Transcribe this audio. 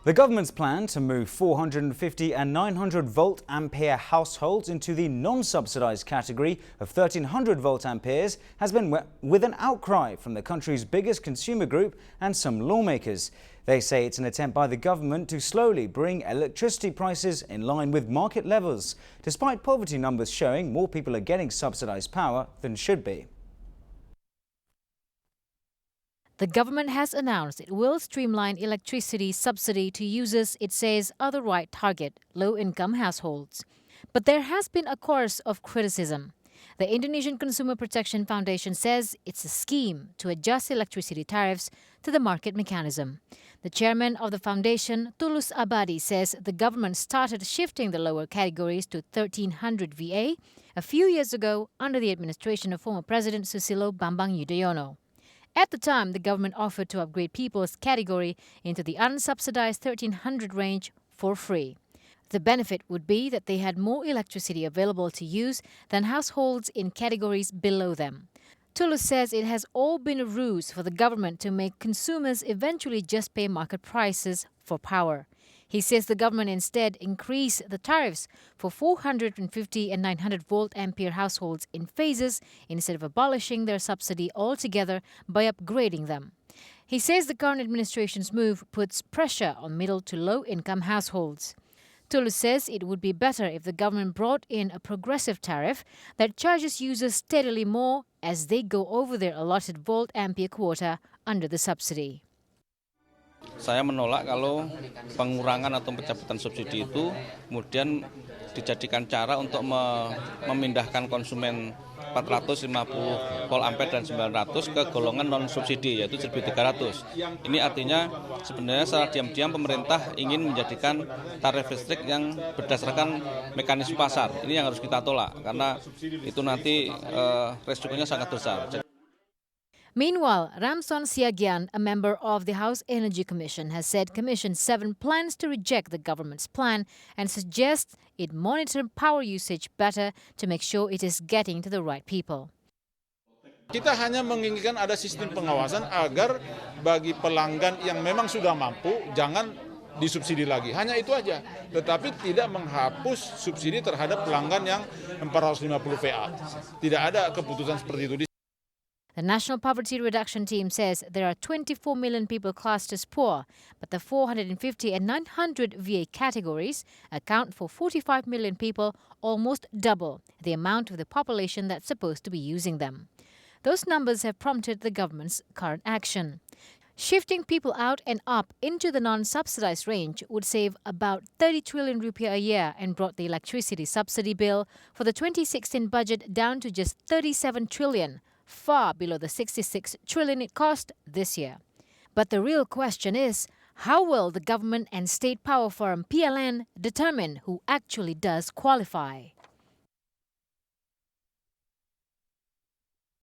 The government's plan to move 450 and 900 volt ampere households into the non-subsidized category of 1300 volt amperes has been met with an outcry from the country's biggest consumer group and some lawmakers. They say it's an attempt by the government to slowly bring electricity prices in line with market levels, despite poverty numbers showing more people are getting subsidized power than should be. The government has announced it will streamline electricity subsidy to users it says are the right target, low-income households. But there has been a chorus of criticism. The Indonesian Consumer Protection Foundation says it's a scheme to adjust electricity tariffs to the market mechanism. The chairman of the foundation, Tulus Abadi, says the government started shifting the lower categories to 1300 VA a few years ago under the administration of former President Susilo Bambang Yudhoyono. At the time, the government offered to upgrade people's category into the unsubsidized 1300 range for free. The benefit would be that they had more electricity available to use than households in categories below them. Tulus says it has all been a ruse for the government to make consumers eventually just pay market prices for power. He says the government instead increased the tariffs for 450 and 900 volt ampere households in phases instead of abolishing their subsidy altogether by upgrading them. He says the current administration's move puts pressure on middle to low income households. Tulus says it would be better if the government brought in a progressive tariff that charges users steadily more as they go over their allotted volt ampere quota under the subsidy. Saya menolak kalau pengurangan atau pencabutan subsidi itu kemudian dijadikan cara untuk memindahkan konsumen 450 volt ampere dan 900 ke golongan non subsidi yaitu 1300. Ini artinya sebenarnya secara diam-diam pemerintah ingin menjadikan tarif listrik yang berdasarkan mekanisme pasar. Ini yang harus kita tolak karena itu nanti resikonya sangat besar. Meanwhile, Ramson Siagian, a member of the House Energy Commission, has said Commission 7 plans to reject the government's plan and suggests it monitor power usage better to make sure it is getting to the right people. Kita hanya menginginkan ada sistem pengawasan agar bagi pelanggan yang memang sudah mampu jangan disubsidi lagi. Hanya itu aja. Tetapi tidak menghapus subsidi terhadap pelanggan yang 450 VA. Tidak ada keputusan seperti itu. The National Poverty Reduction Team says there are 24 million people classed as poor, but the 450 and 900 VA categories account for 45 million people, almost double the amount of the population that's supposed to be using them. Those numbers have prompted the government's current action. Shifting people out and up into the non-subsidized range would save about 30 trillion rupiah a year and brought the electricity subsidy bill for the 2016 budget down to just 37 trillion, far below the 66 trillion it cost this year. But the real question is, how will the government and state power forum PLN determine who actually does qualify?